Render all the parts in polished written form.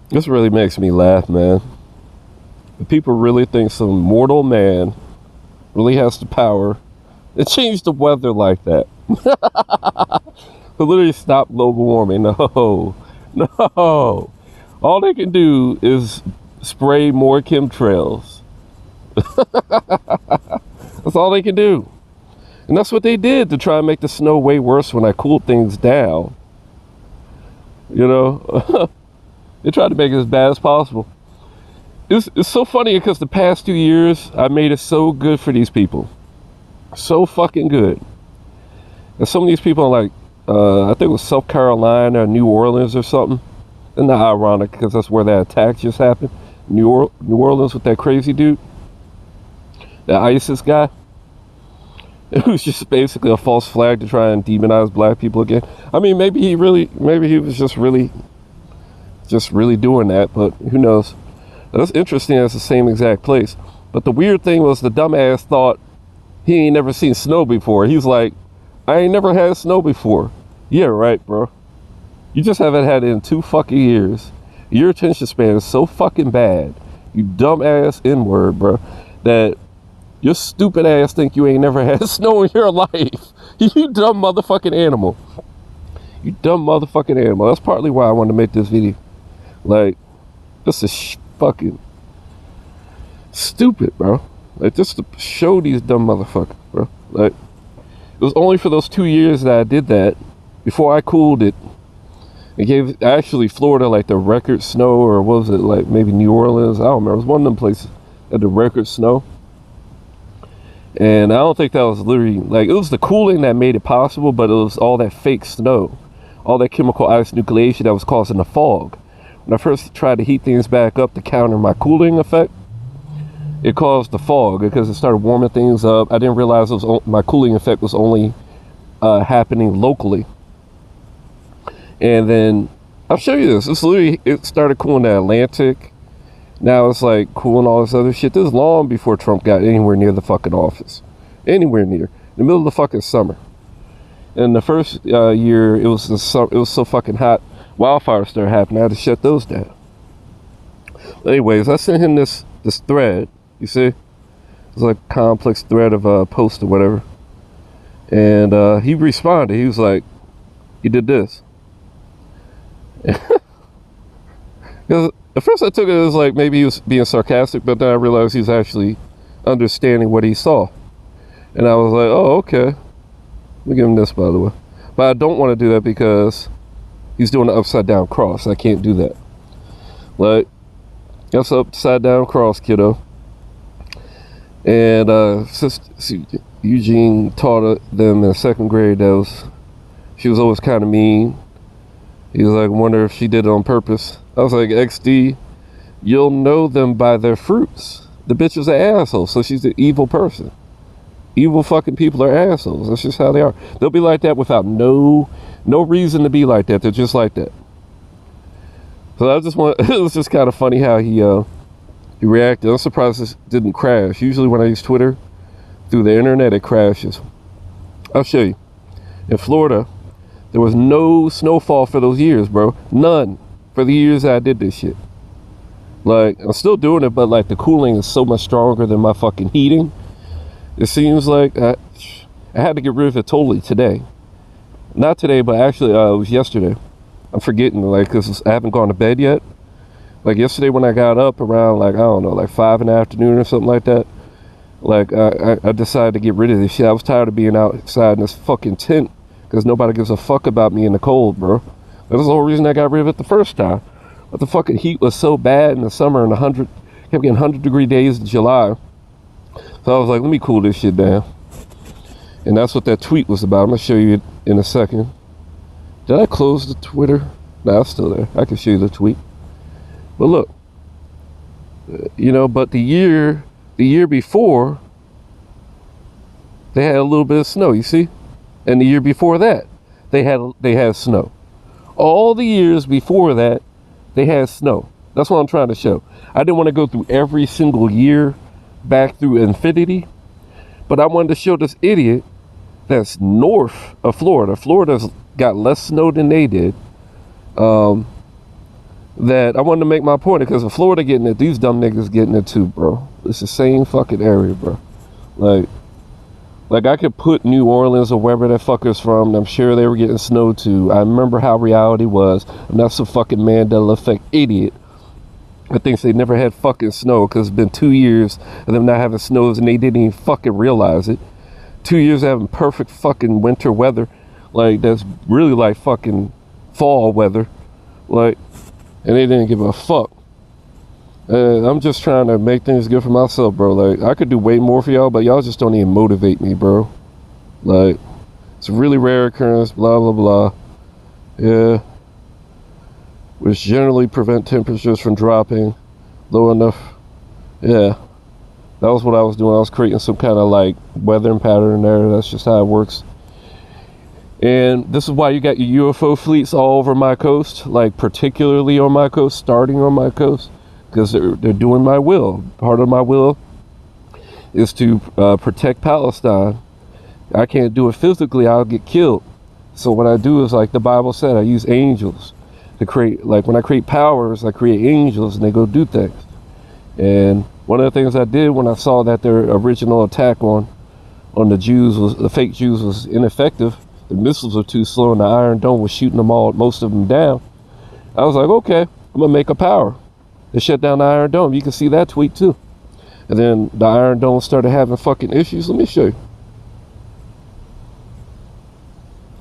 This really makes me laugh, man. People really think some mortal man really has the power to change the weather like that. To literally stop global warming. No, no. All they can do is spray more chemtrails. That's all they can do. And that's what they did to try and make the snow way worse when I cooled things down. You know? They tried to make it as bad as possible. It's so funny because the past 2 years, I made it so good for these people. So fucking good. And some of these people are like, I think it was South Carolina or New Orleans or something. Isn't that ironic because that's where that attack just happened? New Orleans with that crazy dude. That ISIS guy. It was just basically a false flag to try and demonize black people again. I mean, maybe he was just really doing that, but who knows? That's interesting. It's the same exact place. But the weird thing was the dumbass thought he ain't never seen snow before. He's like, I ain't never had snow before. Yeah, right, bro. You just haven't had it in 2 fucking years. Your attention span is so fucking bad, you dumbass N-word, bro, that your stupid ass think you ain't never had snow in your life. You dumb motherfucking animal. You dumb motherfucking animal. That's partly why I wanted to make this video. Like, this is fucking stupid, bro. Like, just to show these dumb motherfuckers, bro. Like, it was only for those 2 years that I did that. Before I cooled it, it gave actually Florida like the record snow, or what was it, like maybe New Orleans? I don't remember. It was one of them places that the record snow. And I don't think that was literally, like, it was the cooling that made it possible, but it was all that fake snow, all that chemical ice nucleation that was causing the fog. When I first tried to heat things back up to counter my cooling effect, it caused the fog because it started warming things up. I didn't realize it was my cooling effect was only happening locally. And then I'll show you this. This literally, it started cooling the Atlantic. Now it's like cooling all this other shit. This is long before Trump got anywhere near the fucking office. Anywhere near. In the middle of the fucking summer. And the first year, it was so fucking hot. Wildfires started happening. I had to shut those down. Anyways, I sent him this thread. You see? It's like a complex thread of a post or whatever. And he responded. He was like, he did this. Because at first I took it as like maybe he was being sarcastic, but then I realized he was actually understanding what he saw. And I was like, oh, okay. Let me give him this, by the way. But I don't want to do that because he's doing an upside down cross. I can't do that. Like, that's upside down cross, kiddo. And Eugene taught them in 2nd grade that she was always kind of mean. He was like, I wonder if she did it on purpose. I was like, XD, you'll know them by their fruits. The bitch is an asshole, so she's an evil person. Evil fucking people are assholes. That's just how they are. They'll be like that without no reason to be like that. They're just like that. So I just want, it was just kind of funny how he reacted. I'm surprised this didn't crash. Usually when I use Twitter through the internet, it crashes. I'll show you. In Florida, there was no snowfall for those years, bro. None. For the years that I did this shit. Like, I'm still doing it, but like the cooling is so much stronger than my fucking heating. It seems like I had to get rid of it totally today. Not today, but actually it was yesterday. I'm forgetting, like, because I haven't gone to bed yet. Like yesterday when I got up around, like, I don't know, like 5 in the afternoon or something like that. Like, I decided to get rid of this shit. I was tired of being outside in this fucking tent because nobody gives a fuck about me in the cold, bro. That was the whole reason I got rid of it the first time. But the fucking heat was so bad in the summer and kept getting 100-degree days in July. So I was like, let me cool this shit down. And that's what that tweet was about. I'm going to show you it in a second. Did I close the Twitter? No, it's still there. I can show you the tweet. But look, you know, but the year before, they had a little bit of snow, you see? And the year before that, they had snow. All the years before that, they had snow. That's what I'm trying to show. I didn't want to go through every single year back through infinity, but I wanted to show this idiot that's north of Florida. Florida's got less snow than they did. that I wanted to make my point, because if Florida getting it, these dumb niggas getting it too, bro. It's the same fucking area, bro. Like I could put New Orleans or wherever that fucker's from, and I'm sure they were getting snow too. I remember how reality was. I'm not some fucking Mandela effect idiot that thinks they never had fucking snow, because it's been 2 years of them not having snows and they didn't even fucking realize it. 2 years of having perfect fucking winter weather. Like, that's really like fucking fall weather. Like, and they didn't give a fuck. I'm just trying to make things good for myself, bro. Like, I could do way more for y'all, but y'all just don't even motivate me, bro. Like, it's a really rare occurrence, blah, blah, blah. Yeah. Which generally prevent temperatures from dropping low enough. Yeah. That was what I was doing. I was creating some kind of, like, weathering pattern there. That's just how it works. And this is why you got your UFO fleets all over my coast, like, particularly on my coast, starting on my coast. Because they're doing my will. Part of my will is to protect Palestine. I can't do it physically, I'll get killed. So what I do is, like the Bible said, I use angels to create, like when I create powers, I create angels and they go do things. And one of the things I did when I saw that their original attack on the Jews, the fake Jews, was ineffective, the missiles were too slow and the Iron Dome was shooting them all, most of them down, I was like, okay, I'm gonna make a power. They shut down the Iron Dome. You can see that tweet too. And then the Iron Dome started having fucking issues. Let me show you.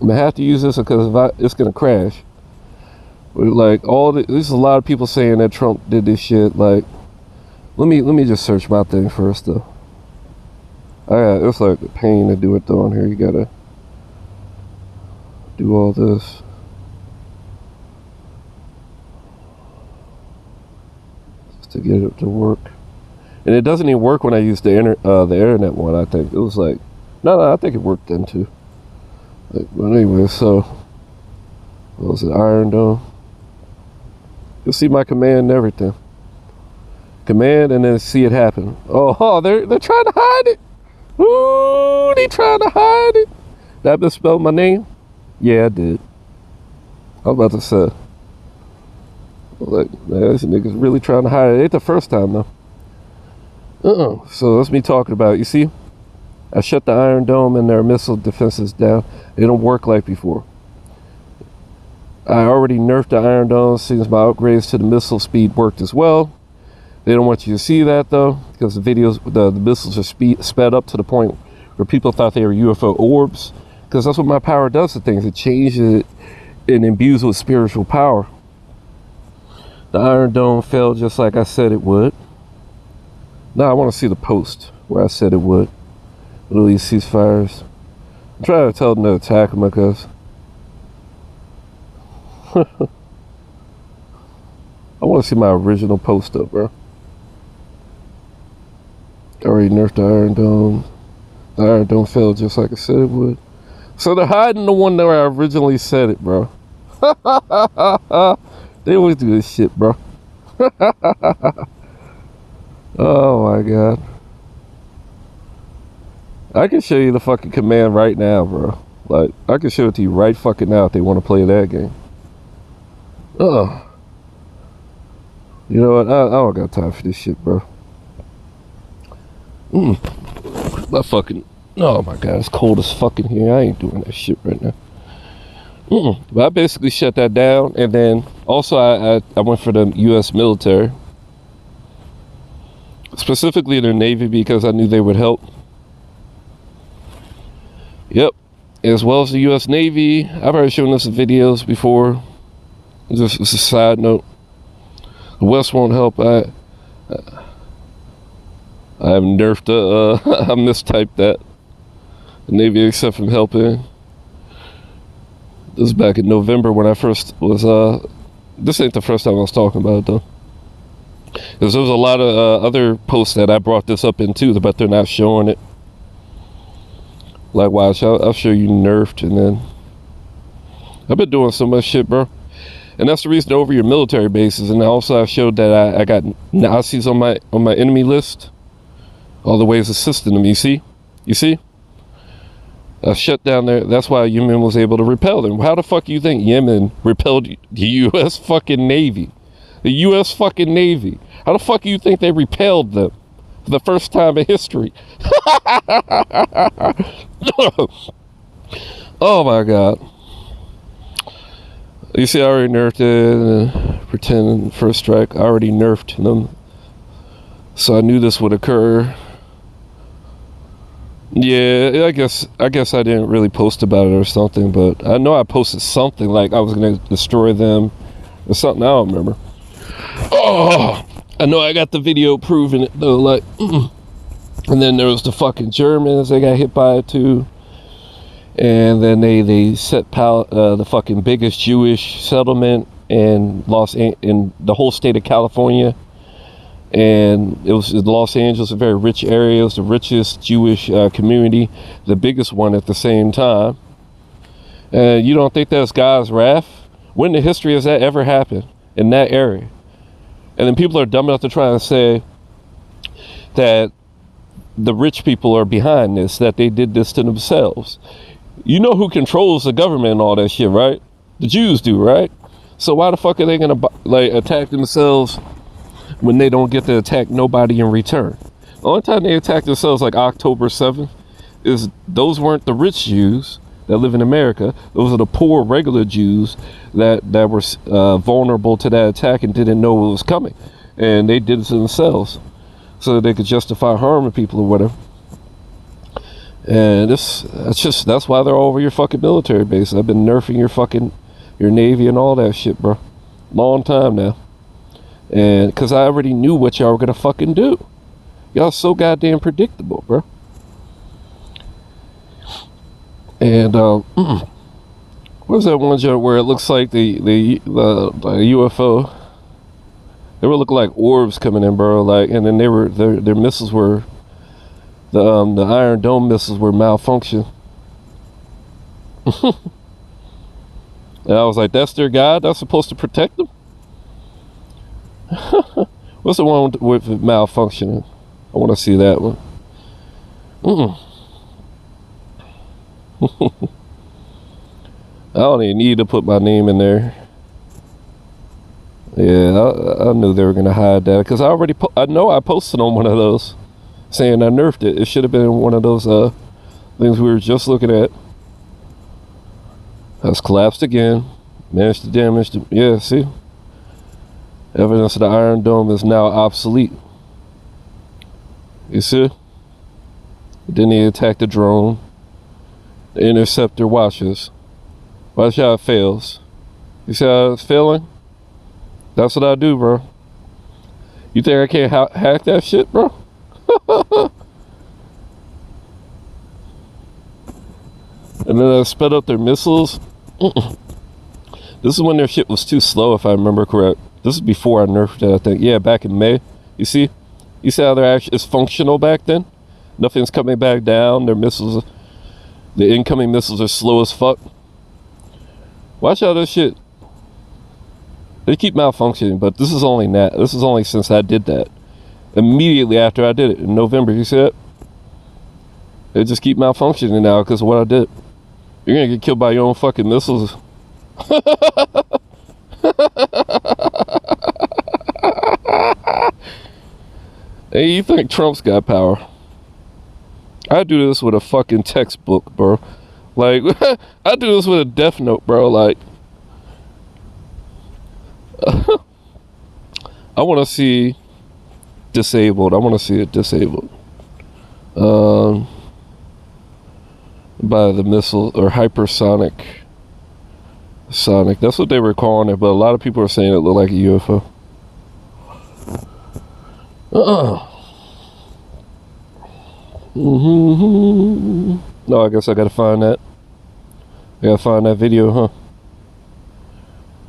I'm gonna have to use this because it's gonna crash. But like there's a lot of people saying that Trump did this shit. Like, let me just search my thing first though. It's like a pain to do it though on here. You gotta do all this. To get it to work, and it doesn't even work when I use the internet one. I think it was like no, I think it worked then too. Like, but anyway, so what was it? Iron Dome. You'll see my command and everything. Command and then see it happen. Oh, they're trying to hide it. Ooh, they trying to hide it. Did I misspell my name? Yeah, I did. I was about to say. Like, man, these niggas really trying to hide it. It ain't the first time though. So that's me talking about. You see, I shut the Iron Dome and their missile defenses down. They don't work like before. I already nerfed the Iron Dome since my upgrades to the missile speed worked as well. They don't want you to see that though, because the missiles are sped up to the point where people thought they were UFO orbs. Because that's what my power does to things. It changes it and imbues with spiritual power. The Iron Dome fell just like I said it would. Now I want to see the post where I said it would. With these ceasefires. I'm trying to tell them to attack them because I want to see my original post up, bro. I already nerfed the Iron Dome. The Iron Dome fell just like I said it would. So they're hiding the one where I originally said it, bro. They always do this shit, bro. Oh my god. I can show you the fucking command right now, bro. Like, I can show it to you right fucking now if they want to play that game. Oh. You know what? I don't got time for this shit, bro. My fucking... Oh my god, it's cold as fucking here. I ain't doing that shit right now. But I basically shut that down, and then also I went for the U.S. military, specifically the Navy, because I knew they would help. Yep, as well as the U.S. Navy. I've already shown this in videos before. Just as a side note, the West won't help. I have nerfed I mistyped that. The Navy accept from helping. This is back in November when I first was, this ain't the first time I was talking about it though. Because there was a lot of other posts that I brought this up in too, but they're not showing it. Like, watch, I'll show you nerfed, and then I've been doing so much shit, bro. And that's the reason over your military bases. And also I showed that I got Nazis on my enemy list. All the ways assisting them, you see? You see? I shut down there. That's why Yemen was able to repel them. How the fuck you think Yemen repelled the U.S. fucking Navy? The U.S. fucking Navy. How the fuck do you think they repelled them for the first time in history? Oh my god. You see, I already nerfed it. Pretending first strike. I already nerfed them. So I knew this would occur. Yeah, I guess I didn't really post about it or something, but I know I posted something like I was gonna destroy them or something. I don't remember. Oh, I know I got the video proving it though. Like, and then there was the fucking Germans. They got hit by it too. And then they set the fucking biggest Jewish settlement in the whole state of California. And it was Los Angeles, a very rich area. It was the richest Jewish community, the biggest one at the same time. And you don't think that's God's wrath? When in history has that ever happened in that area? And then people are dumb enough to try and say that the rich people are behind this, that they did this to themselves. You know who controls the government and all that shit, right? The Jews do, right? So why the fuck are they gonna like attack themselves when they don't get to attack nobody in return? The only time they attack themselves, like October 7th, is those weren't the rich Jews that live in America. Those are the poor, regular Jews that were vulnerable to that attack and didn't know it was coming. And they did it to themselves so that they could justify harming people or whatever. And that's why they're all over your fucking military base. I've been nerfing your Navy and all that shit, bro. Long time now. And because I already knew what y'all were gonna fucking do. Y'all so goddamn predictable, bro. And what's that one joke where it looks like the UFO? They were looking like orbs coming in, bro. Like, and then their missiles were the Iron Dome missiles were malfunction. And I was like, that's their God? That's supposed to protect them? What's the one with malfunctioning? I want to see that one. I don't even need to put my name in there. Yeah, I knew they were going to hide that because I know I posted on one of those saying I nerfed it. It should have been one of those things we were just looking at. Has collapsed again. Managed to damage the, yeah, see? Evidence of the Iron Dome is now obsolete. You see? Then he attacked the drone. The interceptor watches. Watch how it fails. You see how it's failing? That's what I do, bro. You think I can't hack that shit, bro? And then I sped up their missiles. This is when their shit was too slow, if I remember correct. This is before I nerfed it, I think. Yeah, back in May. You see how they're actually it's functional back then? Nothing's coming back down. Their missiles, the incoming missiles are slow as fuck. Watch out this shit. They keep malfunctioning, but this is only since I did that. Immediately after I did it in November, you see that? They just keep malfunctioning now because of what I did. You're gonna get killed by your own fucking missiles. Hey, you think Trump's got power? I do this with a fucking textbook, bro. Like, I do this with a death note, bro. Like, I want to see disabled. I want to see it disabled. By the missile or hypersonic. Sonic. That's what they were calling it, but a lot of people are saying it looked like a UFO. No, I guess I gotta find that. I gotta find that video, huh?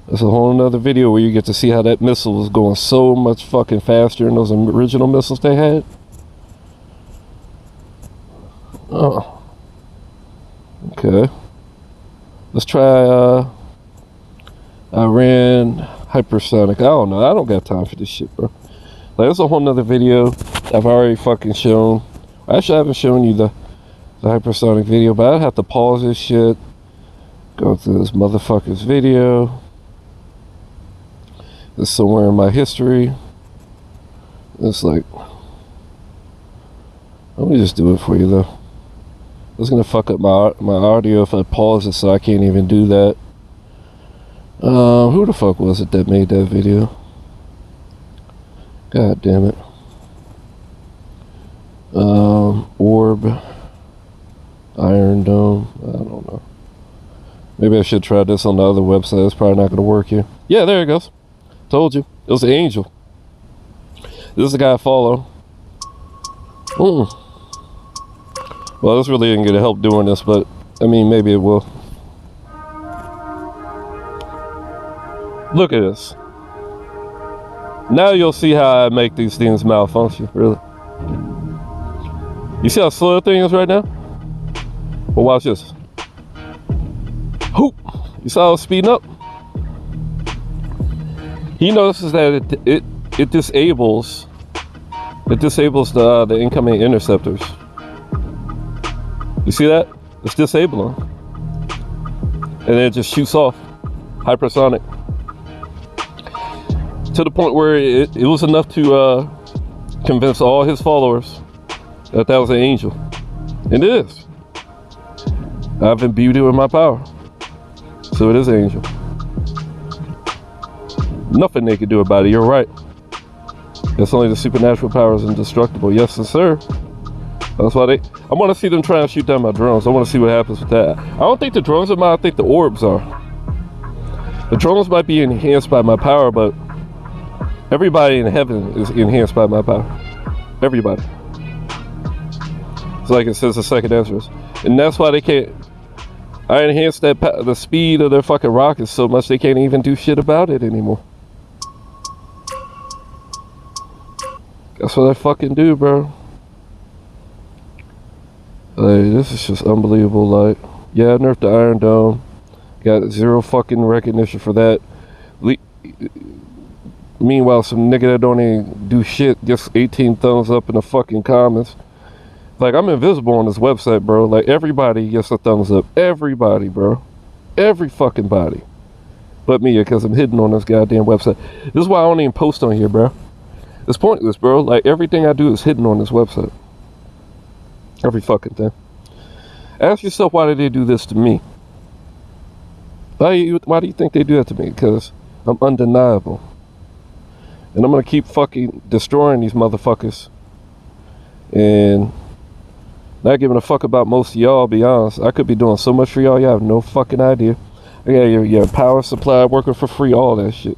That's a whole nother video where you get to see how that missile was going so much fucking faster than those original missiles they had. Oh. Okay. Let's try, Iran hypersonic. I don't know. I don't got time for this shit, bro. Like, that's a whole nother video I've already fucking shown. Actually, I haven't shown you the hypersonic video, but I'd have to pause this shit. Go through this motherfucker's video. It's somewhere in my history. It's like, let me just do it for you though. It's gonna fuck up my audio if I pause it, so I can't even do that. Who the fuck was it that made that video? God damn it. Orb, Iron Dome. I don't know. Maybe I should try this on the other website. It's probably not gonna work here. Yeah, there it goes. Told you. It was an angel. This is the guy I follow. Well, this really isn't gonna help doing this, but I mean, maybe it will. Look at this. Now you'll see how I make these things malfunction, really. You see how slow the thing is right now? Well, watch this. Hoop! You saw it speeding up? He notices that it disables the incoming interceptors. You see that? It's disabling. And then it just shoots off. Hypersonic. To the point where it was enough to convince all his followers that was an angel. And it is. I've imbued it with my power. So it is an angel. Nothing they can do about it, you're right. It's only the supernatural power is indestructible. Yes, sir. That's why I want to see them try and shoot down my drones. I want to see what happens with that. I don't think the drones are mine, I think the orbs are. The drones might be enhanced by my power, but everybody in heaven is enhanced by my power. Everybody. It's like it says the second Ezra's. And that's why they can't. I enhanced the speed of their fucking rockets so much they can't even do shit about it anymore. That's what I fucking do, bro. Like, this is just unbelievable. Like, yeah, I nerfed the Iron Dome. Got zero fucking recognition for that. Meanwhile, some nigga that don't even do shit, just 18 thumbs up in the fucking comments. Like, I'm invisible on this website, bro. Like, everybody gets a thumbs up. Everybody, bro. Every fucking body. But me, because I'm hidden on this goddamn website. This is why I don't even post on here, bro. It's pointless, bro. Like, everything I do is hidden on this website. Every fucking thing. Ask yourself, why did they do this to me? Why do you think they do that to me? Because I'm undeniable. And I'm going to keep fucking destroying these motherfuckers. And not giving a fuck about most of y'all, be honest. I could be doing so much for y'all, y'all have no fucking idea. I got your power supply working for free, all that shit.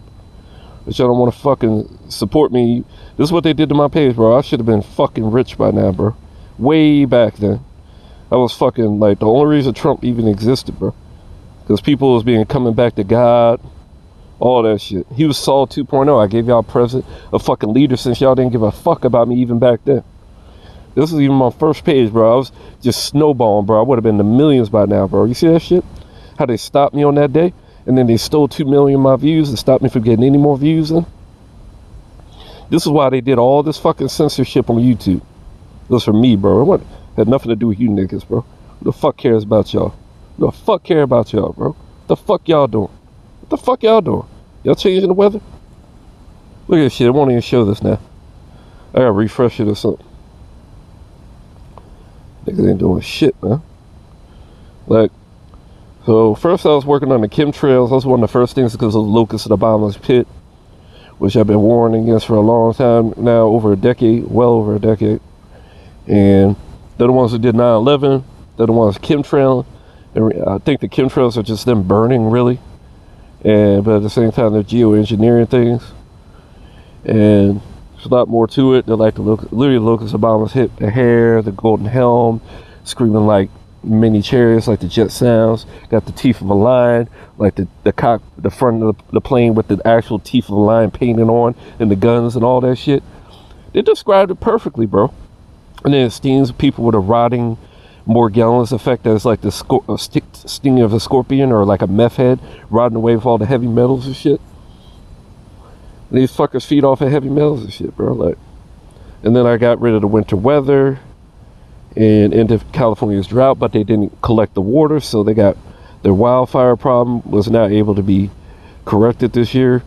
But y'all don't want to fucking support me. This is what they did to my page, bro. I should have been fucking rich by now, bro. Way back then. I was fucking, like, the only reason Trump even existed, bro. Because people was coming back to God. All that shit. He was Saul 2.0. I gave y'all a fucking leader since y'all didn't give a fuck about me even back then. This is even my first page, bro. I was just snowballing, bro. I would have been in the millions by now, bro. You see that shit? How they stopped me on that day? And then they stole 2 million of my views and stopped me from getting any more views in. This is why they did all this fucking censorship on YouTube. It was for me, bro. It had nothing to do with you niggas, bro. Who the fuck cares about y'all? Who the fuck care about y'all, bro? What the fuck y'all doing? What the fuck y'all doing? Y'all changing the weather? Look at this shit. I won't even show this now. I gotta refresh it or something. Niggas ain't doing shit, man. Like, so first I was working on the chemtrails. That was one of the first things because of the locusts of the bottomless pit, which I've been warning against for a long time now, over a decade, well over a decade. And they're the ones who did 9/11. They're the ones chemtrailing. And I think the chemtrails are just them burning, really. But at the same time, they're geoengineering things. And there's a lot more to it. They're like literally locusts of bombers hit the hair, the golden helm, screaming like mini chariots, like the jet sounds. Got the teeth of a lion, like the front of the plane with the actual teeth of a lion painted on, and the guns and all that shit. They described it perfectly, bro. And then it stings people with a rotting Morgellons effect, that's like the sting of a scorpion, or like a meth head rotting away with all the heavy metals and shit. And these fuckers feed off of heavy metals and shit, bro. Like, and then I got rid of the winter weather and ended California's drought, but they didn't collect the water, so they got their wildfire problem was not able to be corrected this year.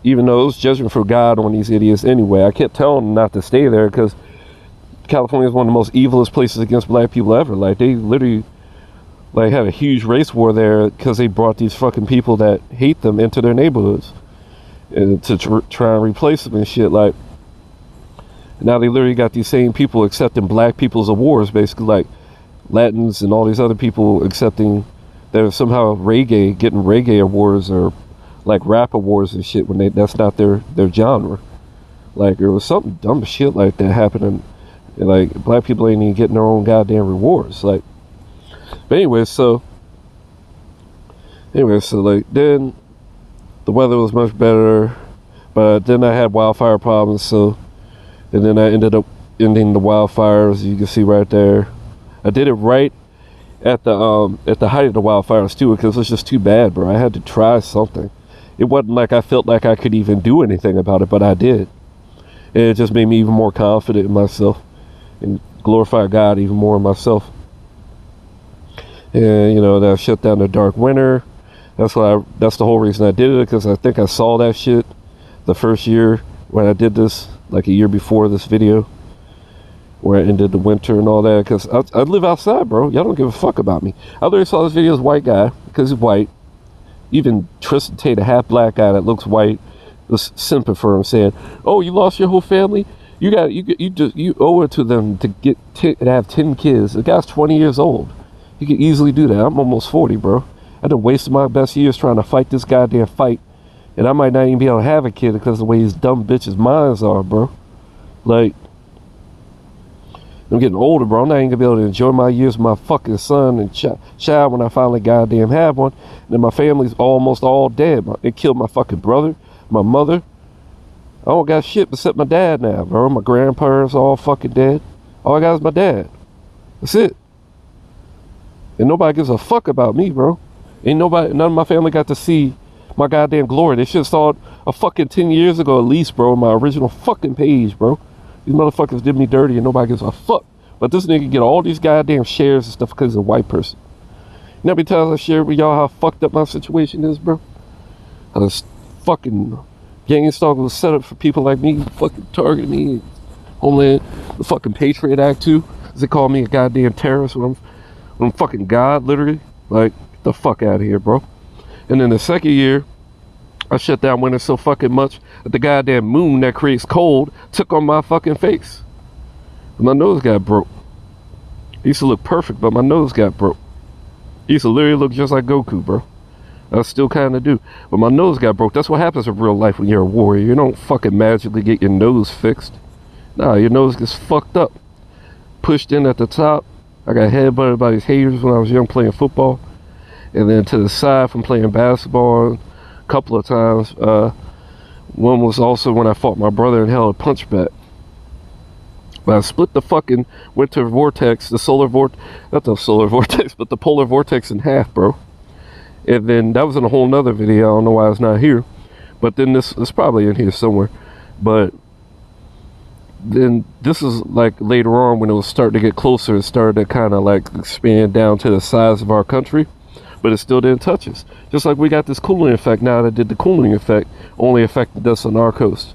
even though it was judgment for God on these idiots anyway. I kept telling them not to stay there because California is one of the most evilest places against black people ever. Like, they literally like had a huge race war there because they brought these fucking people that hate them into their neighborhoods and to try and replace them and shit. Like, now they literally got these same people accepting black people's awards, basically, like Latins and all these other people accepting they're somehow getting reggae awards or like rap awards and shit when that's not their genre. Like, there was something dumb shit like that happening, and like black people ain't even getting their own goddamn rewards. Like, but anyway, so like then the weather was much better, but then I had wildfire problems, and then I ended up ending the wildfires. You can see right there. I did it right at the height of the wildfires too, because it was just too bad, bro. I had to try something. It wasn't like I felt like I could even do anything about it, but I did. And it just made me even more confident in myself and glorify God even more in myself. And you know, that shut down the dark winter. That's the whole reason I did it, because I think I saw that shit the first year when I did this, like a year before this video, where I ended the winter and all that, because I live outside, bro. Y'all don't give a fuck about me. I literally saw this video as a white guy, because he's white. Even Tristan Tate, a half black guy that looks white, was simping for him, saying, "Oh, you lost your whole family? You owe it to them to have 10 kids." The guy's 20 years old. You could easily do that. I'm almost 40, bro. I done wasted my best years trying to fight this goddamn fight, and I might not even be able to have a kid because of the way these dumb bitches' minds are, bro. Like, I'm getting older, bro. I'm not even gonna be able to enjoy my years with my fucking son and child when I finally goddamn have one. And then my family's almost all dead. It killed my fucking brother, my mother. I don't got shit except my dad now, bro. My grandparents all fucking dead. All I got is my dad. That's it. And nobody gives a fuck about me, bro. None of my family got to see my goddamn glory. They should have saw it a fucking 10 years ago at least, bro, on my original fucking page, bro. These motherfuckers did me dirty and nobody gives a fuck. But this nigga get all these goddamn shares and stuff because he's a white person. You know how many times I shared with y'all how fucked up my situation is, bro? How this fucking gang stalker was set up for people like me, fucking targeting me. Homeland, the fucking Patriot Act too. They call me a goddamn terrorist when I'm fucking God, literally. Like, get the fuck out of here, bro. And then the second year, I shut down winter so fucking much that the goddamn moon that creates cold took on my fucking face. My nose got broke. It used to look perfect, but my nose got broke. It used to literally look just like Goku, bro. I still kind of do. But my nose got broke. That's what happens in real life when you're a warrior. You don't fucking magically get your nose fixed. Nah, your nose gets fucked up. Pushed in at the top. I got headbutted by these haters when I was young playing football. And then to the side from playing basketball a couple of times. One was also when I fought my brother and held a punch back. But I split the fucking winter vortex, not the solar vortex, but the polar vortex in half, bro. And then that was in a whole nother video. I don't know why it's not here. But then this is probably in here somewhere. But then this is like later on when it was starting to get closer. It started to kind of like expand down to the size of our country. But it still didn't touch us. Just like we got this cooling effect now that did the cooling effect, only affected us on our coast.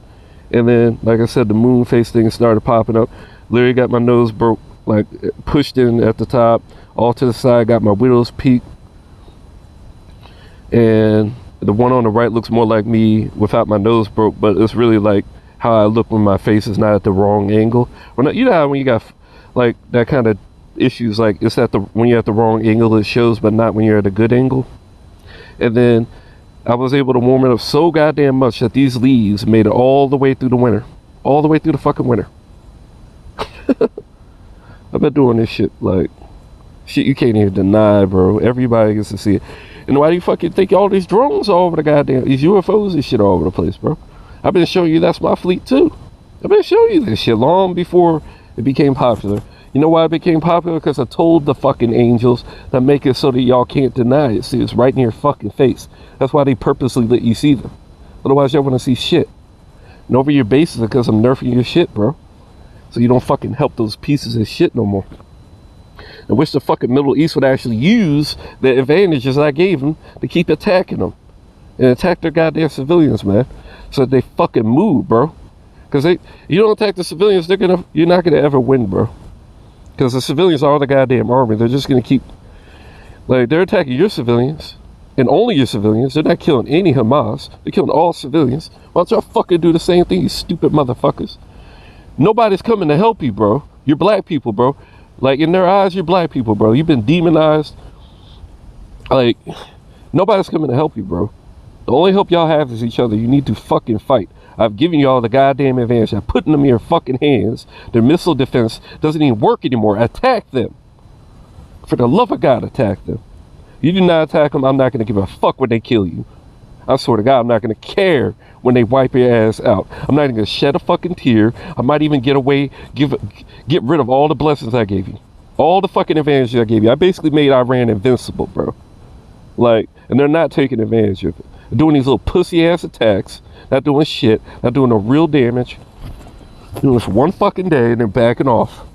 And then, like I said, the moon face thing started popping up. Literally got my nose broke, like pushed in at the top, all to the side, got my widow's peak. And the one on the right looks more like me without my nose broke, but it's really like how I look when my face is not at the wrong angle. You know how when you got like that kind of issues, like it's when you're at the wrong angle it shows, but not when you're at a good angle. And then I was able to warm it up so goddamn much that these leaves made it all the way through the winter. All the way through the fucking winter. I've been doing this shit, like, shit you can't even deny, bro. Everybody gets to see it. And why do you fucking think all these drones all over the goddamn, these UFOs and shit all over the place, bro? I've been showing you that's my fleet too. I've been showing you this shit long before it became popular. You know why it became popular? Because I told the fucking angels that make it so that y'all can't deny it. See, it's right in your fucking face. That's why they purposely let you see them. Otherwise, y'all want to see shit. And over your bases because I'm nerfing your shit, bro. So you don't fucking help those pieces of shit no more. I wish the fucking Middle East would actually use the advantages I gave them to keep attacking them. and attack their goddamn civilians, man, so that they fucking move, bro. Because you don't attack the civilians, you're not gonna ever win, bro. Because the civilians are the goddamn army. They're just gonna keep, like, they're attacking your civilians, and only your civilians. They're not killing any Hamas. They're killing all civilians. Why don't y'all fucking do the same thing, you stupid motherfuckers? Nobody's coming to help you, bro. You're black people, bro. Like, in their eyes, you're black people, bro. You've been demonized. Like, nobody's coming to help you, bro. The only help y'all have is each other. You need to fucking fight. I've given y'all the goddamn advantage. I'm putting them in your fucking hands. Their missile defense doesn't even work anymore. Attack them. For the love of God, attack them. You do not attack them, I'm not going to give a fuck when they kill you. I swear to God, I'm not going to care when they wipe your ass out. I'm not even going to shed a fucking tear. I might even get rid of all the blessings I gave you. All the fucking advantages I gave you. I basically made Iran invincible, bro. Like, and they're not taking advantage of it. They're doing these little pussy ass attacks. Not doing shit. Not doing no real damage. Doing this one fucking day and then backing off.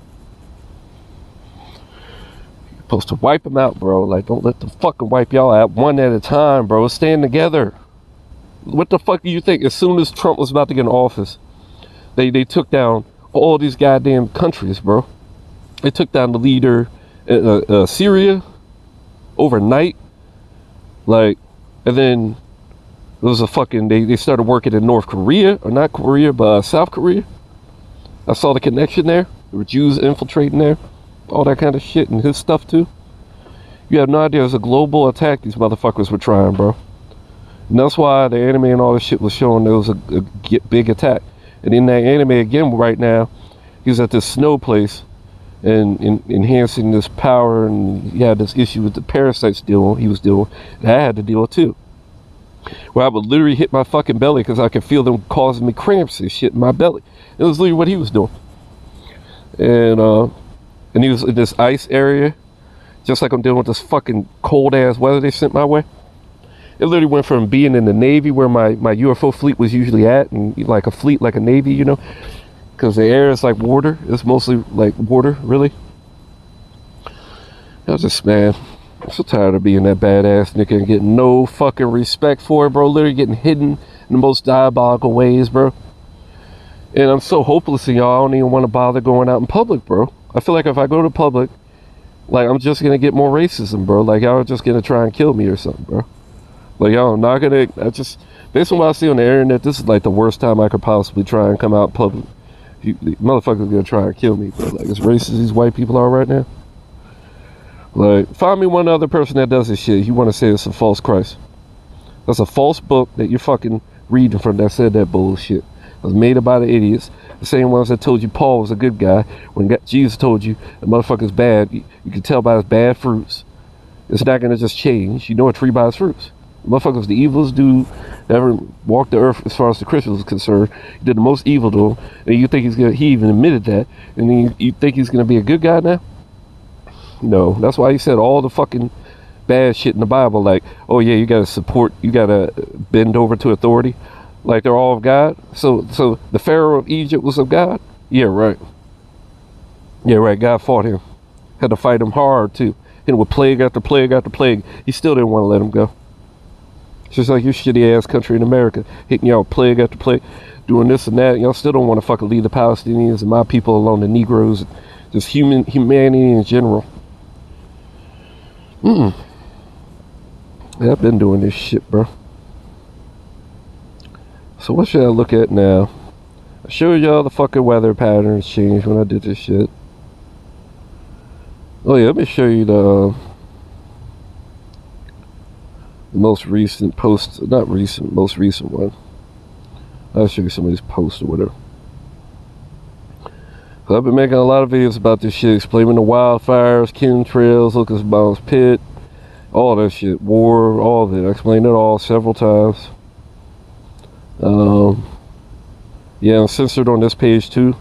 You're supposed to wipe them out, bro. Like, don't let them fucking wipe y'all out one at a time, bro. Stand together. What the fuck do you think? As soon as Trump was about to get in office, they took down all these goddamn countries, bro. They took down the leader Syria overnight. Like, and then it was a fucking, they started working in North Korea, or not Korea, but South Korea. I saw the connection there. There were Jews infiltrating there. All that kind of shit, and his stuff too. You have no idea. It was a global attack these motherfuckers were trying, bro. And that's why the anime and all this shit was showing there was a big attack. And in that anime again right now, he's at this snow place and enhancing this power, and he had this issue with the parasites he was dealing with, and I had to deal with too. Where I would literally hit my fucking belly because I could feel them causing me cramps and shit in my belly. It was literally what he was doing. And he was in this ice area, just like I'm dealing with this fucking cold ass weather they sent my way. It literally went from being in the Navy, where my UFO fleet was usually at, and like a fleet like a Navy, you know, because the air is like water. It's mostly like water, really. I was just, man, I'm so tired of being that badass nigga and getting no fucking respect for it, bro. Literally getting hidden in the most diabolical ways, bro. And I'm so hopeless in y'all, I don't even want to bother going out in public, bro. I feel like if I go to public, like, I'm just going to get more racism, bro. Like, y'all are just going to try and kill me or something, bro. Like, y'all, I'm not going to, based on what I see on the internet, this is like the worst time I could possibly try and come out in public. Motherfuckers going to try and kill me, bro. Like, as racist as these white people are right now. Like, find me one other person that does this shit. You want to say it's a false Christ. That's a false book that you're fucking reading from that said that bullshit. It was made up by the idiots. The same ones that told you Paul was a good guy. When Jesus told you the motherfucker's bad, you can tell by his bad fruits. It's not going to just change. You know a tree by its fruits. The motherfucker's the evilest dude that ever walked the earth as far as the Christians is concerned. He did the most evil to him. And you think he even admitted that. And then you think he's going to be a good guy now? No, that's why he said all the fucking bad shit in the Bible, like, oh yeah, you gotta bend over to authority, like they're all of God. So the Pharaoh of Egypt was of God? Yeah, right. Yeah, right. God fought him. Had to fight him hard too. Hit him with plague after plague after plague. He still didn't want to let him go. It's just like your shitty ass country in America, hitting y'all plague after plague, doing this and that. Y'all still don't want to fucking leave the Palestinians and my people alone, the Negroes, just humanity in general. Yeah, I've been doing this shit, bro. So what should I look at now? I showed y'all the fucking weather patterns changed when I did this shit. Oh yeah, let me show you the most recent post, most recent one. I'll show you some of these posts or whatever. I've been making a lot of videos about this shit, explaining the wildfires, chemtrails, Lucas Bombs Pit, all that shit, war, all of it. I explained it all several times. Yeah, I'm censored on this page too,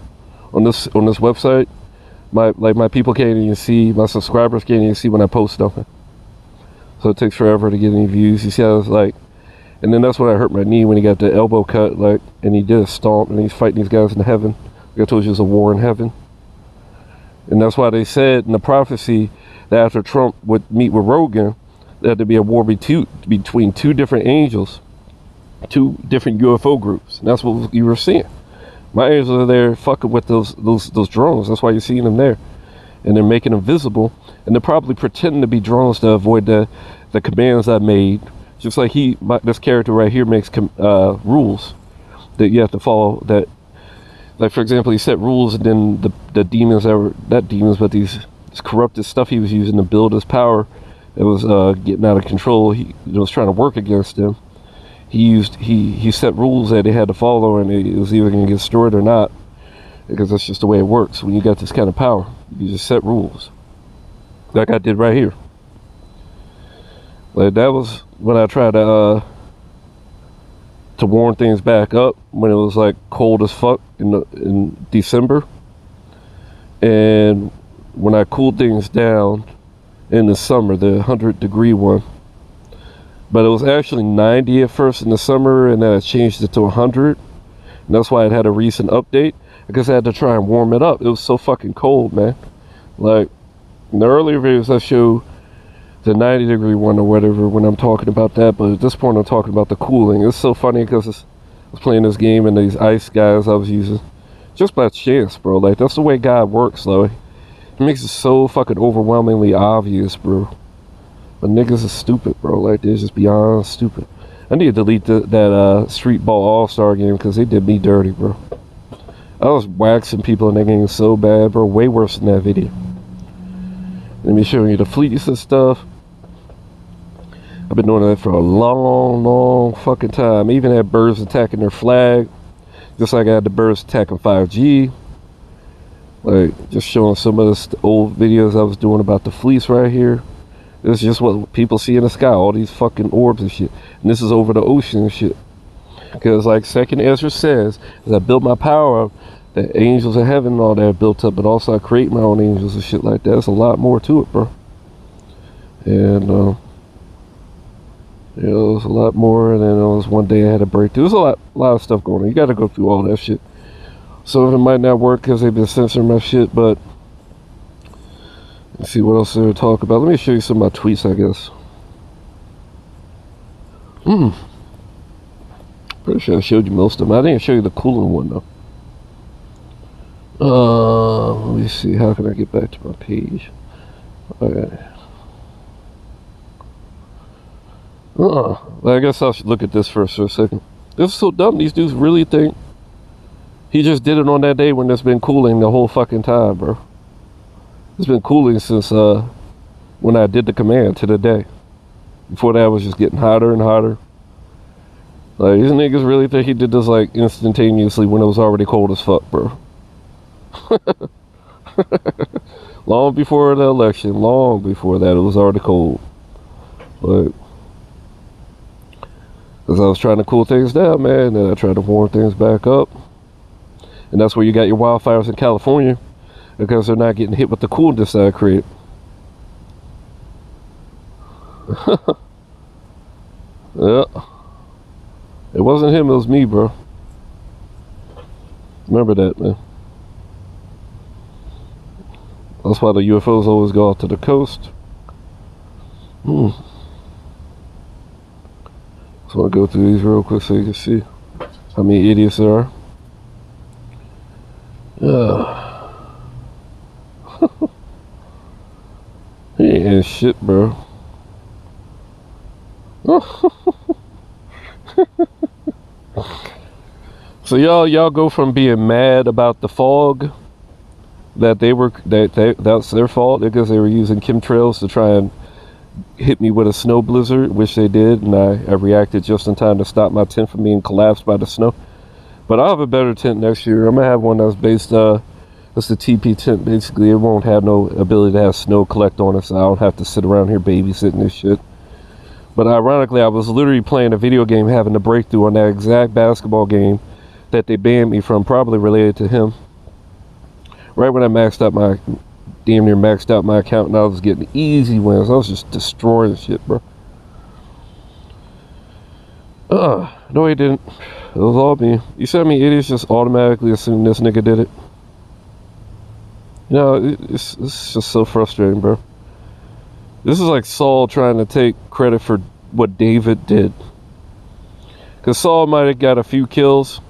on this website. My people can't even see, my subscribers can't even see when I post stuff. So it takes forever to get any views. You see how it's like, and then that's when I hurt my knee when he got the elbow cut, like, and he did a stomp and he's fighting these guys in heaven. I told you there's a war in heaven. And that's why they said in the prophecy that after Trump would meet with Rogan, there had to be a war between two different angels. two different UFO groups. And that's what you were seeing. My angels are there fucking with those drones. That's why you're seeing them there. And they're making them visible. And they're probably pretending to be drones to avoid the commands I made. Just like this character right here makes rules that you have to follow. That, like for example, he set rules, and then the demons that were not demons, but this corrupted stuff he was using to build his power, that was getting out of control. He was trying to work against him. He set rules that they had to follow, and it was either going to get destroyed or not, because that's just the way it works. When you got this kind of power, you just set rules, like I did right here. Like that was when I tried to warm things back up when it was like cold as fuck in December, and when I cooled things down in the summer, the 100-degree one. But it was actually 90 at first in the summer, and then I changed it to 100. And that's why it had a recent update, because I had to try and warm it up. It was so fucking cold, man. Like, in the earlier videos, I showed the 90-degree one or whatever when I'm talking about that. But at this point, I'm talking about the cooling. It's so funny because I was playing this game, and these ice guys I was using, just by chance, bro. Like, that's the way God works, though. It makes it so fucking overwhelmingly obvious, bro. But niggas are stupid, bro. Like, they're just beyond stupid. I need to delete that Street Ball All-Star game, because they did me dirty, bro. I was waxing people in that game so bad, bro. Way worse than that video. Let me show you the fleets and stuff. I've been doing that for a long, long fucking time. I even had birds attacking their flag, just like I had the birds attacking 5G. Like, just showing some of the old videos I was doing about the fleets right here. This is just what people see in the sky, all these fucking orbs and shit. And this is over the ocean and shit. Because like 2nd Ezra says, as I built my power up, the angels of heaven and all that are built up, but also I create my own angels and shit like that. There's a lot more to it, bro. And yeah, there was a lot more. And then there was one day I had a breakthrough. There's a lot of stuff going on. You got to go through all that shit. Some of it might not work because they've been censoring my shit, but let's see what else there to talk about. Let me show you some of my tweets, I guess. Pretty sure I showed you most of them. I didn't show you the cooling one, though. Let me see. How can I get back to my page? Okay. Well, I guess I should look at this first for a second. This is so dumb. These dudes really think he just did it on that day when it's been cooling the whole fucking time, bro. It's been cooling since when I did the command to the day. Before that, it was just getting hotter and hotter. Like, these niggas really think he did this like instantaneously when it was already cold as fuck, bro. Long before the election, long before that, it was already cold. Like, because I was trying to cool things down, man, and I tried to warm things back up. And that's where you got your wildfires in California, because they're not getting hit with the coolness that I created. Yeah. It wasn't him, it was me, bro. Remember that, man. That's why the UFOs always go out to the coast. Just want to go through these real quick so you can see how many idiots there are. He ain't shit, bro. So y'all go from being mad about the fog that that's their fault because they were using chemtrails to try and hit me with a snow blizzard, which they did, and I reacted just in time to stop my tent from being collapsed by the snow. But I'll have a better tent next year. I'm gonna have one that's based that's the TP tent. Basically, it won't have no ability to have snow collect on it, so I don't have to sit around here babysitting this shit. But ironically, I was literally playing a video game, having a breakthrough on that exact basketball game that they banned me from, probably related to him. Right when I damn near maxed out my account, and I was getting easy wins. I was just destroying shit, bro. No, he didn't. It was all me. You see how many idiots just automatically assume this nigga did it? You know, it's just so frustrating, bro. This is like Saul trying to take credit for what David did. Because Cause Saul might have got a few kills,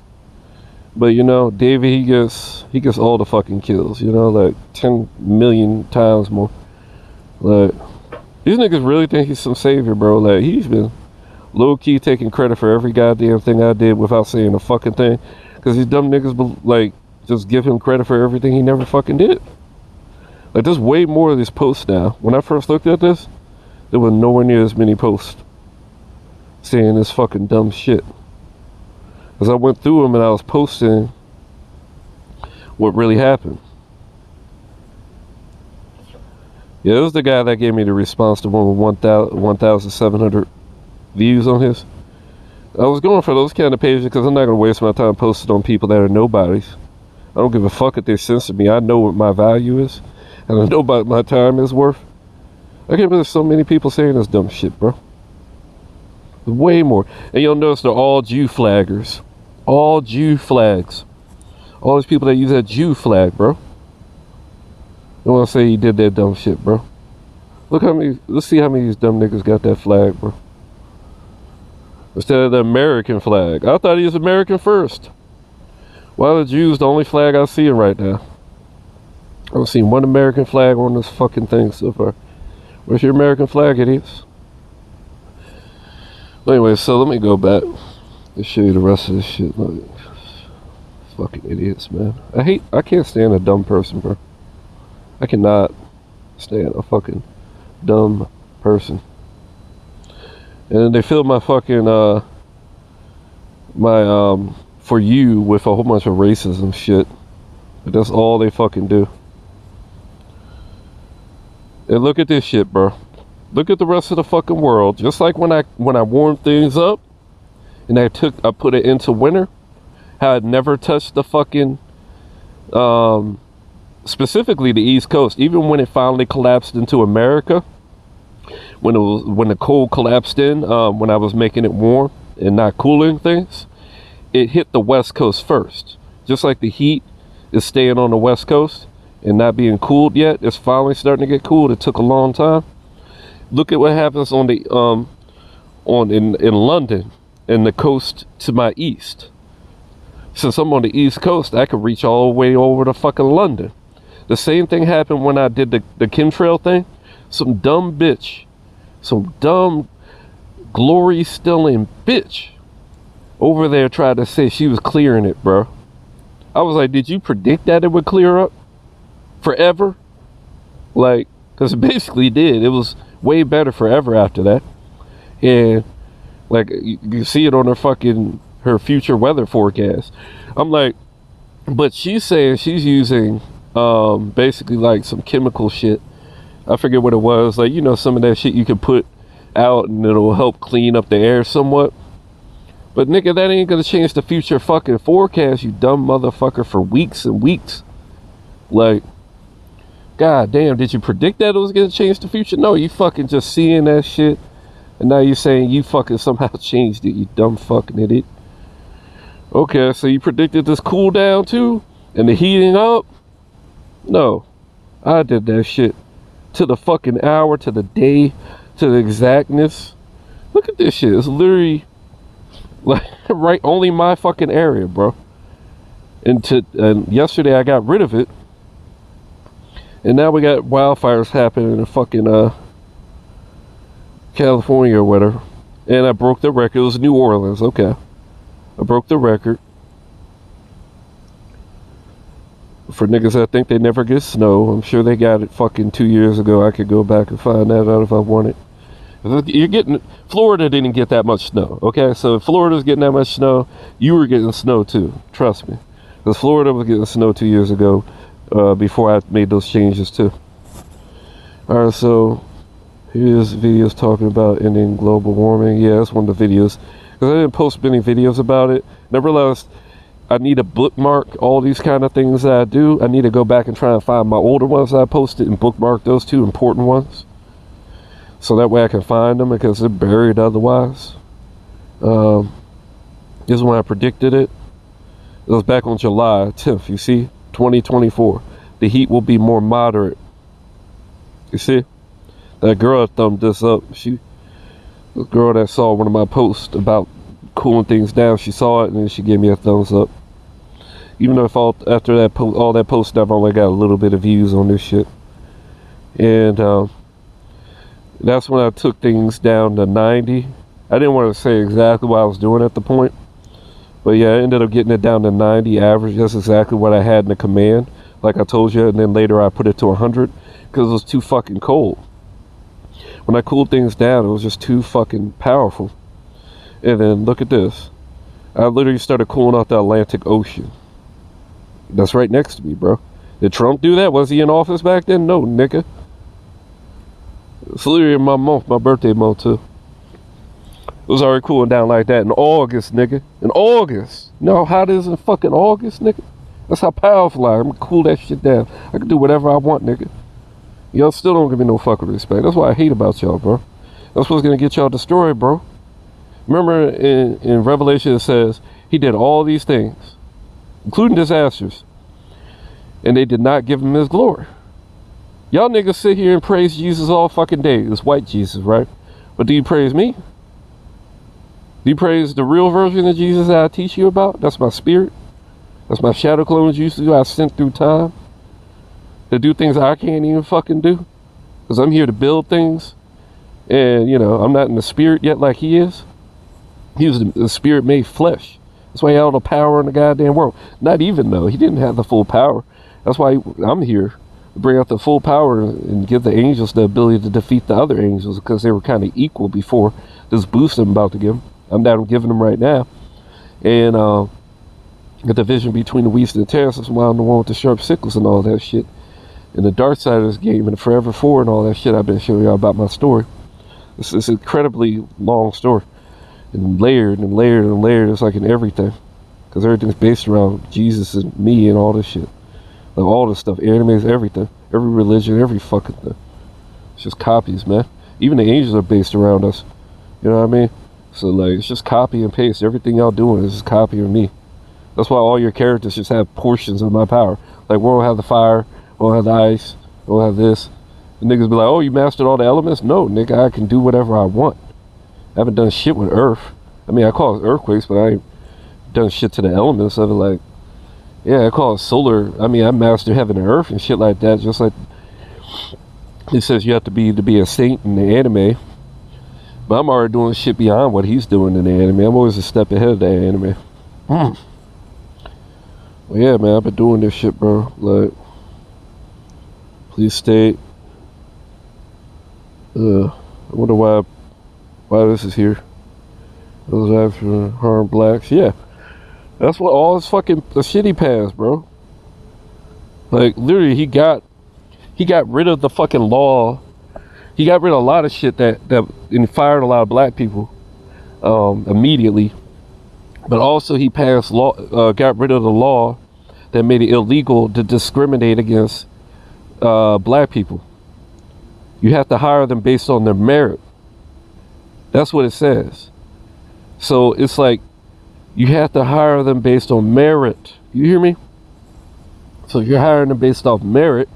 but you know, David, he gets all the fucking kills. You know, like 10 million times more. Like, these niggas really think he's some savior, bro. Like, he's been low-key taking credit for every goddamn thing I did without saying a fucking thing. Cause these dumb niggas, like, just give him credit for everything he never fucking did. Like, there's way more of these posts now. When I first looked at this, there was nowhere near as many posts saying this fucking dumb shit. As I went through them and I was posting what really happened. Yeah, it was the guy that gave me the response to one with 1,700 views on his. I was going for those kind of pages because I'm not going to waste my time posting on people that are nobodies. I don't give a fuck if they censor me. I know what my value is. And I know what my time is worth. I can't believe there's so many people saying this dumb shit, bro. Way more. And you'll notice they're all Jew flaggers. All Jew flags. All these people that use that Jew flag, bro. Don't want to say he did that dumb shit, bro. Look how many, let's see how many of these dumb niggas got that flag, bro. Instead of the American flag. I thought he was American first. Why are the Jews the only flag I'm seeing right now? I haven't seen one American flag on this fucking thing so far. Where's your American flag, idiots? Well, anyway, so let me go back and show you the rest of this shit. Look, fucking idiots, man. I can't stand a dumb person, bro. I cannot stand a fucking dumb person. And then they fill my fucking, For You with a whole bunch of racism shit. But that's all they fucking do. And look at this shit, bro. Look at the rest of the fucking world. Just like when I warmed things up and I put it into winter, how it never touched the fucking specifically the East Coast. Even when it finally collapsed into America, when the cold collapsed in, when I was making it warm and not cooling things, it hit the West Coast first. Just like the heat is staying on the West Coast and not being cooled yet, it's finally starting to get cooled. It took a long time. Look at what happens on the in London and the coast to my east. Since I'm on the East Coast, I could reach all the way over to fucking London. The same thing happened when I did the chemtrail thing. Some dumb bitch, some dumb glory stealing bitch over there tried to say she was clearing it, bro. I was like, did you predict that it would clear up forever? Like, because it basically did. It was way better forever after that. And like, you see it on her future weather forecast. I'm like, but she's saying she's using basically like some chemical shit. I forget what it was. Like, you know, some of that shit you can put out and it'll help clean up the air somewhat. But nigga, that ain't gonna change the future fucking forecast, you dumb motherfucker, for weeks and weeks. Like, god damn, did you predict that it was gonna change the future? No, you fucking just seeing that shit and now you're saying you fucking somehow changed it, you dumb fucking idiot. Okay, so you predicted this cool down too? And the heating up? No, I did that shit to the fucking hour, to the day, to the exactness. Look at this shit. It's literally like right only my fucking area, bro. And yesterday I got rid of it, and now we got wildfires happening in fucking California or whatever. And I broke the record. It was New Orleans. Okay, I broke the record for niggas that think they never get snow. I'm sure they got it fucking 2 years ago. I could go back and find that out if I wanted. You're getting, Florida didn't get that much snow, okay? So if Florida's getting that much snow, you were getting snow too, trust me. Because Florida was getting snow 2 years ago, before I made those changes too. Alright, so here's videos talking about ending global warming. Yeah, that's one of the videos. Because I didn't post many videos about it. And I realized I need to bookmark all these kind of things that I do. I need to go back and try and find my older ones that I posted and bookmark those two important ones. So that way I can find them because they're buried otherwise. This is when I predicted it. It was back on July 10th, you see? 2024. The heat will be more moderate. You see? That girl thumbed this up. The girl that saw one of my posts about cooling things down. She saw it and then she gave me a thumbs up. Even though after that all that posting, I've only got a little bit of views on this shit. And that's when I took things down to 90. I didn't want to say exactly what I was doing at the point. But yeah, I ended up getting it down to 90 average. That's exactly what I had in the command, like I told you. And then later I put it to 100 because it was too fucking cold. When I cooled things down, it was just too fucking powerful. And then look at this. I literally started cooling off the Atlantic Ocean. That's right next to me, bro. Did Trump do that? Was he in office back then? No, nigga. It's literally in my month, my birthday month too. It was already cooling down like that in August, nigga. In August. You know how hot it is in fucking August, nigga? That's how powerful I am. I'm gonna cool that shit down. I can do whatever I want, nigga. Y'all still don't give me no fucking respect. That's what I hate about y'all, bro. That's what's gonna get y'all destroyed, bro. Remember in Revelation it says he did all these things, including disasters, and they did not give him his glory. Y'all niggas sit here and praise Jesus all fucking day. It's white Jesus, right? But do you praise me? Do you praise the real version of Jesus that I teach you about? That's my spirit. That's my shadow clones used to do. I sent through time to do things I can't even fucking do. Because I'm here to build things. And, you know, I'm not in the spirit yet like he is. He was the spirit made flesh. That's why he had all the power in the goddamn world. Not even though. He didn't have the full power. That's why I'm here to bring out the full power and give the angels the ability to defeat the other angels. Because they were kind of equal before this boost I'm about to give them. I'm down giving them right now. And the division between the wheats and the tares is why I'm the one with the sharp sickles and all that shit. And the dark side of this game and the Forever 4 and all that shit I've been showing y'all about my story. It's an incredibly long story. And layered and layered and layered. It's like in everything. Because everything's based around Jesus and me and all this shit. Like all this stuff. Animes, everything. Every religion, every fucking thing. It's just copies, man. Even the angels are based around us. You know what I mean? So like it's just copy and paste. Everything y'all doing is just copying me. That's why all your characters just have portions of my power. Like we don't have the fire, we don't have the ice, we don't have this. The niggas be like, oh, you mastered all the elements? No, nigga, I can do whatever I want. I haven't done shit with earth. I mean, I call it earthquakes, but I ain't done shit to the elements of it. Like, yeah, I call it solar. I mean, I mastered heaven and earth and shit like that. Just like he says you have to be a saint in the anime. But I'm already doing shit beyond what he's doing in the anime. I'm always a step ahead of the anime. Well, yeah, man, I've been doing this shit, bro. Like, please state. I wonder why this is here. Those after harm blacks. Yeah, that's what all his fucking the shit he passed, bro. Like literally, he got rid of the fucking law. He got rid of a lot of shit that and fired a lot of black people immediately. But also he passed law, got rid of the law that made it illegal to discriminate against black people. You have to hire them based on their merit. That's what it says. So it's like you have to hire them based on merit. You hear me? So if you're hiring them based off merit,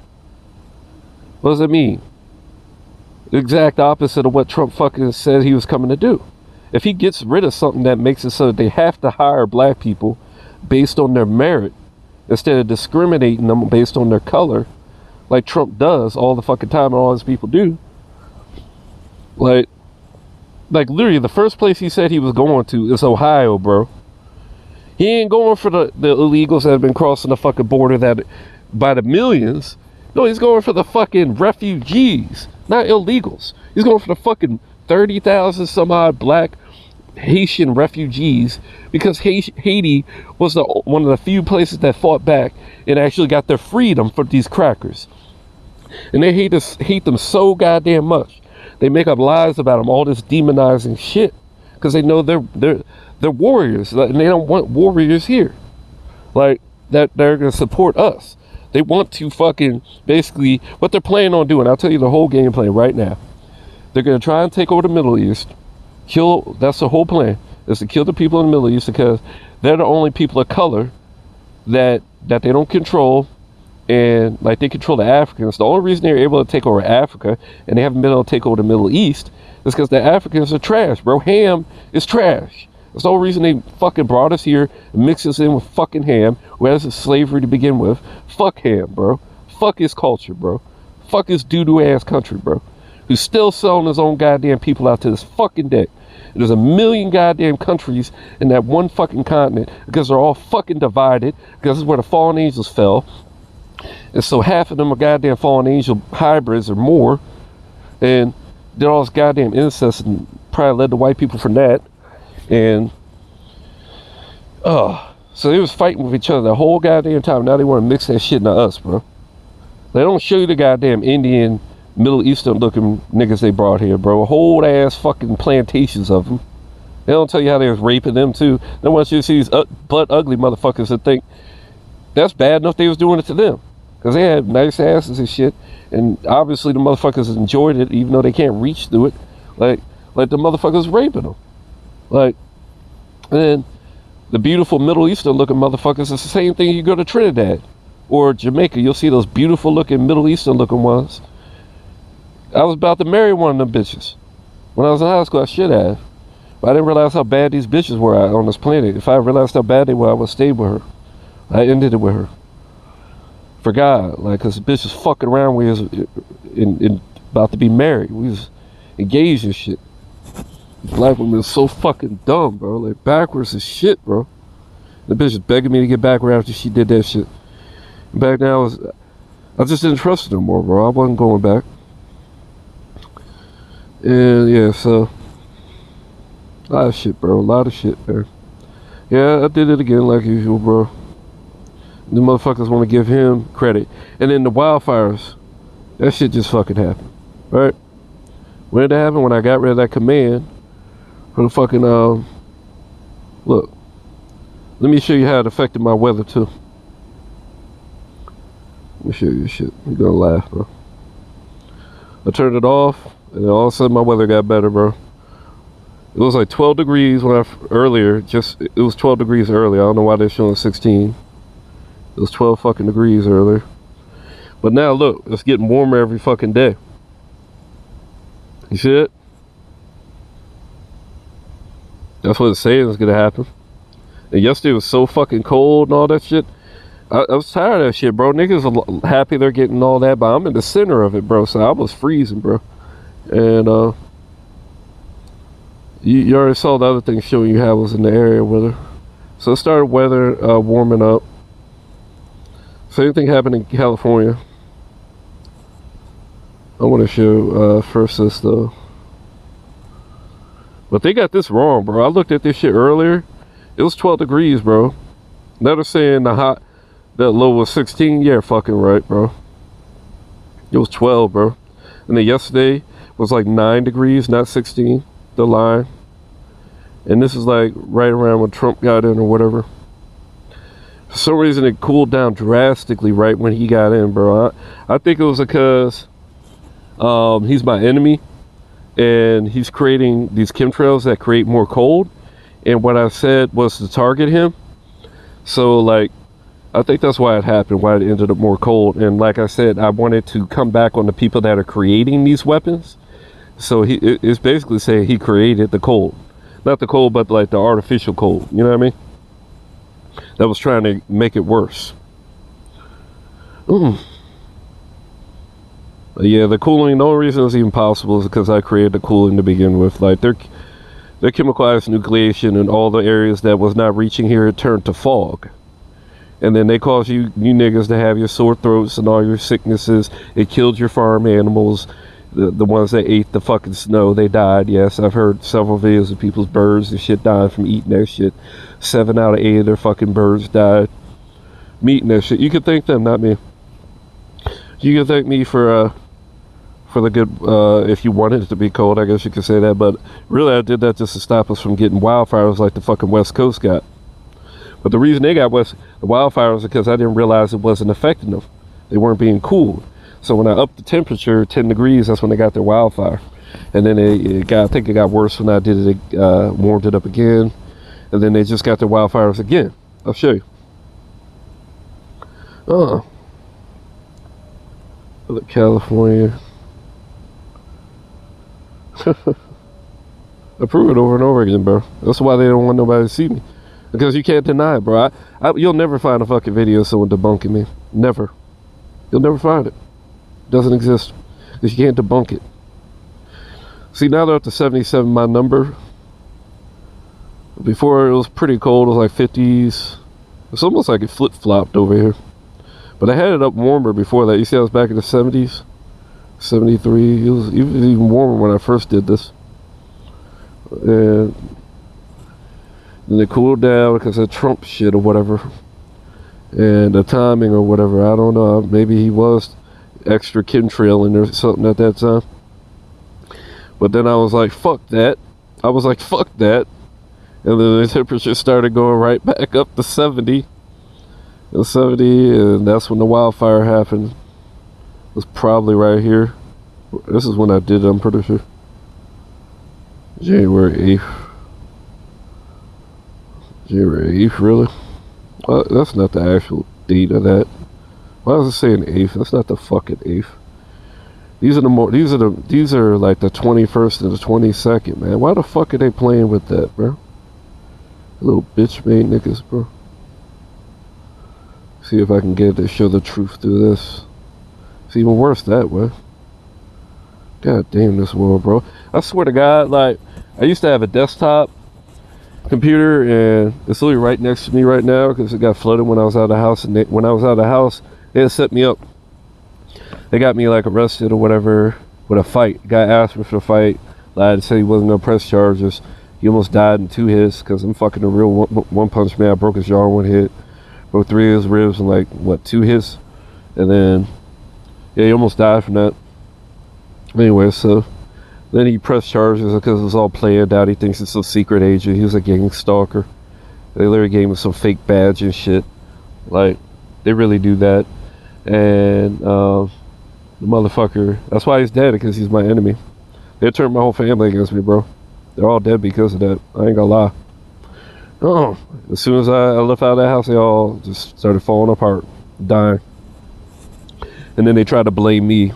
what does that mean? The exact opposite of what Trump fucking said he was coming to do. If he gets rid of something that makes it so that they have to hire black people based on their merit instead of discriminating them based on their color, like Trump does all the fucking time and all his people do. Like literally the first place he said he was going to is Ohio, bro. He ain't going for the illegals that have been crossing the fucking border that by the millions. No, he's going for the fucking refugees, not illegals. He's going for the fucking 30,000 some odd black Haitian refugees because Haiti was one of the few places that fought back and actually got their freedom from these crackers. And they hate them so goddamn much. They make up lies about them, all this demonizing shit, because they know they're warriors, and they don't want warriors here, like that they're gonna support us. They want to fucking basically what they're planning on doing. I'll tell you the whole game plan right now. They're gonna try and take over the Middle East, kill. That's the whole plan, is to kill the people in the Middle East because they're the only people of color that they don't control. And like they control the Africans. The only reason they're able to take over Africa and they haven't been able to take over the Middle East is because the Africans are trash, bro. Ham is trash. That's the whole reason they fucking brought us here and mixed us in with fucking Ham, who has slavery to begin with. Fuck Ham, bro. Fuck his culture, bro. Fuck his doo-doo ass country, bro. Who's still selling his own goddamn people out to this fucking day. There's a million goddamn countries in that one fucking continent because they're all fucking divided, because this is where the fallen angels fell. And so half of them are goddamn fallen angel hybrids or more. And did all this goddamn incest and probably led the white people from that. And so they was fighting with each other the whole goddamn time. Now they want to mix that shit into us, bro. They don't show you the goddamn Indian, Middle Eastern looking niggas they brought here, bro. Whole ass fucking plantations of them. They don't tell you how they was raping them too. They want you to see these butt ugly motherfuckers that think that's bad enough they was doing it to them. Because they had nice asses and shit. And obviously the motherfuckers enjoyed it even though they can't reach through it. Like the motherfuckers raping them. Like, and then the beautiful Middle Eastern looking motherfuckers, it's the same thing. You go to Trinidad or Jamaica, you'll see those beautiful looking Middle Eastern looking ones. I was about to marry one of them bitches. When I was in high school, I should have. But I didn't realize how bad these bitches were on this planet. If I realized how bad they were, I would stay with her. I ended it with her. For God, like, cause the bitch was fucking around. We was about to be married. We was engaged and shit. Black women is so fucking dumb, bro. Like, backwards as shit, bro. The bitch was begging me to get back with her after she did that shit. And back now, I just didn't trust her no more, bro. I wasn't going back. And yeah, so a lot of shit, bro. A lot of shit, man. Yeah, I did it again like usual, bro. The motherfuckers want to give him credit. And then the wildfires, that shit just fucking happened, right? When did it happen? When I got rid of that command for the fucking, look. Let me show you how it affected my weather, too. Let me show you this shit. You're gonna laugh, bro. I turned it off, and all of a sudden my weather got better, bro. It was like 12 degrees when it was 12 degrees earlier. I don't know why they're showing 16. It was 12 fucking degrees earlier. But now look, it's getting warmer every fucking day. You see it? That's what it's saying is gonna happen. And yesterday was so fucking cold and all that shit. I was tired of that shit, bro. Niggas are happy they're getting all that, but I'm in the center of it, bro. So I was freezing, bro. And you already saw the other thing showing you how it was in the area weather. So it started weather warming up. Same thing happened in California. I want to show first this though. But they got this wrong, bro. I looked at this shit earlier. It was 12 degrees, bro. Now they're saying that low was 16. Yeah, fucking right, bro. It was 12, bro. And then yesterday was like 9 degrees, not 16. The line. And this is like right around when Trump got in or whatever. For some reason it cooled down drastically right when he got in, bro. I think it was because he's my enemy and he's creating these chemtrails that create more cold, and what I said was to target him. So like I think that's why it happened, why it ended up more cold. And like I said, I wanted to come back on the people that are creating these weapons. So it's basically saying he created the cold, not the cold but like the artificial cold, you know what I mean, that was trying to make it worse. Yeah, the cooling, the only reason it's even possible is because I created the cooling to begin with. Like their chemicalized nucleation in all the areas that was not reaching here, it turned to fog. And then they caused you niggas to have your sore throats and all your sicknesses. It killed your farm animals. The ones that ate the fucking snow, they died. Yes, I've heard several videos of people's birds and shit dying from eating that shit. 7 out of 8 of their fucking birds died from eating that shit. You could thank them, not me. You could thank me for the good, if you wanted it to be cold, I guess you could say that. But really, I did that just to stop us from getting wildfires like the fucking West Coast got. But the reason they got the wildfires is because I didn't realize it wasn't affecting them. They weren't being cooled. So when I upped the temperature 10 degrees, that's when they got their wildfire. And then I think it got worse when I did it, warmed it up again. And then they just got their wildfires again. I'll show you. Look, California. I prove it over and over again, bro. That's why they don't want nobody to see me. Because you can't deny it, bro. You'll never find a fucking video of someone debunking me. Never. You'll never find it. It doesn't exist. Because you can't debunk it. See, now they're up to 77, my number. Before, it was pretty cold. It was like 50s. It's almost like it flip-flopped over here. But I had it up warmer before that. You see, I was back in the 70s. 73. It was even warmer when I first did this. And then it cooled down because of Trump shit or whatever. And the timing or whatever. I don't know. Maybe he was extra chemtrailing or something at that time. But then I was like, fuck that. And then the temperature started going right back up to 70. And 70, and that's when the wildfire happened. It was probably right here. This is when I did it, I'm pretty sure. January 8th. January 8th, really? Well, that's not the actual date of that. Why is it saying 8th? That's not the fucking 8th. These are like the 21st and the 22nd, man. Why the fuck are they playing with that, bro? Little bitch made niggas, bro. See if I can get it to show the truth through this. It's even worse that way. God damn this world, bro. I swear to God, like, I used to have a desktop computer, and it's literally right next to me right now because it got flooded when I was out of the house. And when I was out of the house, they had set me up. They got me like arrested or whatever with a fight. Guy asked me for the fight. Lied, said he wasn't gonna press charges. He almost died in 2 hits because I'm fucking a real one punch man. I broke his jaw in 1 hit, broke 3 of his ribs in like what 2 hits, and then yeah, he almost died from that. Anyway, so then he pressed charges because it was all planned out. He thinks it's some secret agent. He was a gang stalker. They literally gave him some fake badge and shit. Like, they really do that. And the motherfucker, that's why he's dead, because he's my enemy. They turned my whole family against me, bro. They're all dead because of that. I ain't gonna lie. Oh, as soon as I left out of that house, they all just started falling apart, dying. And then they tried to blame me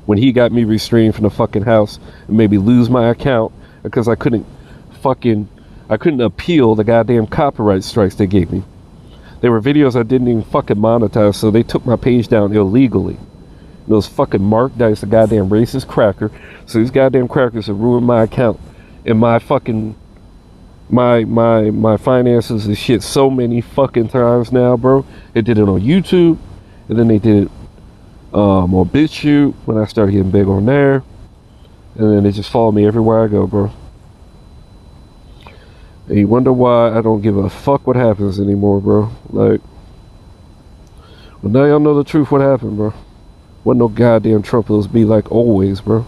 when he got me restrained from the fucking house and made me lose my account because I couldn't appeal the goddamn copyright strikes they gave me. There were videos I didn't even fucking monetize, so they took my page down illegally. And it was fucking Mark Dice, a goddamn racist cracker. So these goddamn crackers have ruined my account and my fucking my finances and shit so many fucking times now, bro. They did it on YouTube, and then they did it on BitChute when I started getting big on there, and then they just follow me everywhere I go, bro. And you wonder why I don't give a fuck what happens anymore, bro. Like, well, now y'all know the truth. What happened, bro? Wasn't no goddamn Trump. It was me like always, bro.